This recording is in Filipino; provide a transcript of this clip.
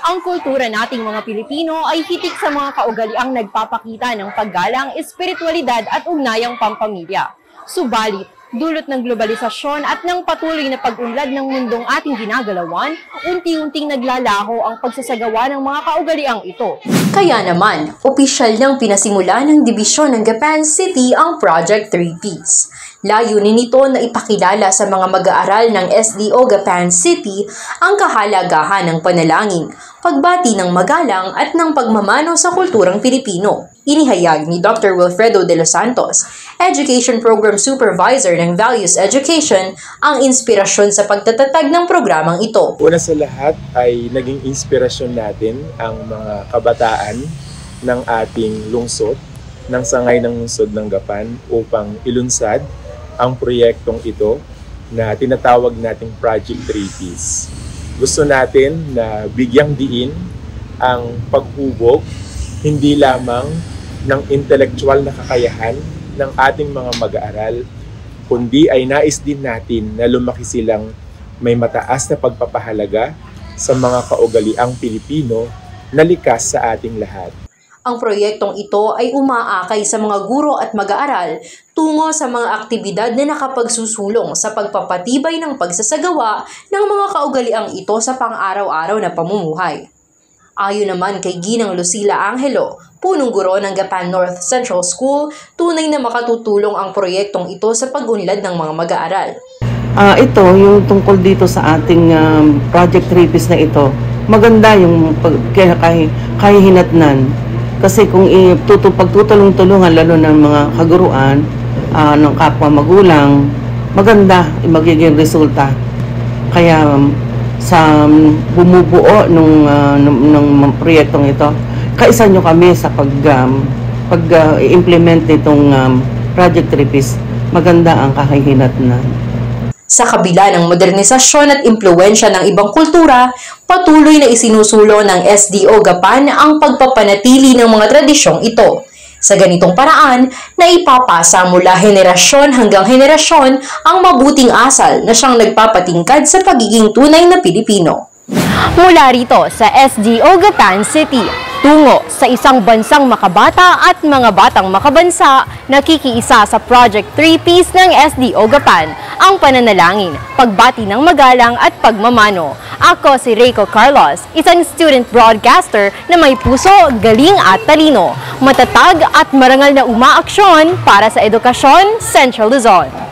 Ang kultura nating mga Pilipino ay hitik sa mga kaugaliang nagpapakita ng paggalang, espiritualidad at ugnayang pampamilya. Subalit, dulot ng globalisasyon at ng patuloy na pag-unlad ng mundong ating ginagalawan, unti-unting naglalaho ang pagsasagawa ng mga kaugaliang ito. Kaya naman, opisyal niyang pinasimula ng dibisyon ng Gapan City ang Project 3Ps. Layunin nito na ipakilala sa mga mag-aaral ng SDO Gapan City ang kahalagahan ng panalangin, pagbati ng magalang at ng pagmamano sa kulturang Pilipino. Inihayag ni Dr. Wilfredo de los Santos, Education Program Supervisor ng Values Education, ang inspirasyon sa pagtatatag ng programang ito. Una sa lahat ay naging inspirasyon natin ang mga kabataan ng ating lungsod, ng sangay ng lungsod ng Gapan upang ilunsad ang proyektong ito na tinatawag nating Project 3Ps. Gusto natin na bigyang diin ang paghubog hindi lamang ng intelektual na kakayahan ng ating mga mag-aaral, kundi ay nais din natin na lumaki silang may mataas na pagpapahalaga sa mga kaugaliang Pilipino na likas sa ating lahat. Ang proyektong ito ay umaakay sa mga guro at mag-aaral tungo sa mga aktibidad na nakapagsusulong sa pagpapatibay ng pagsasagawa ng mga kaugaliang ito sa pang-araw-araw na pamumuhay. Ayon naman kay Ginang Lucila Angelo, punong guro ng Gapan North Central School, tunay na makatutulong ang proyektong ito sa pag-unlad ng mga mag-aaral. Ito, yung tungkol dito sa ating Project 3Ps na ito, maganda yung kahihinatnan. Kasi kung pagtutulong-tulungan, lalo ng mga kaguruan, ng kapwa magulang, maganda magiging resulta. Kaya sa bumubuo ng proyektong ito, kaisa nyo kami sa pag-implement nitong Project 3Ps. Maganda ang kahihinatnan. Sa kabila ng modernisasyon at impluwensya ng ibang kultura, patuloy na isinusulo ng SDO Gapan ang pagpapanatili ng mga tradisyong ito. Sa ganitong paraan, naipapasa mula henerasyon hanggang henerasyon ang mabuting asal na siyang nagpapatingkad sa pagiging tunay na Pilipino. Mula rito sa SDO Gapan City, tungo sa isang bansang makabata at mga batang makabansa, nakikiisa sa Project 3Ps ng SDO Gapan, ang pananalangin, pagbati ng magalang at pagmamano. Ako si Reiko Carlos, isang student broadcaster na may puso, galing at talino, matatag at marangal na umaaksyon para sa edukasyon, Central Luzon.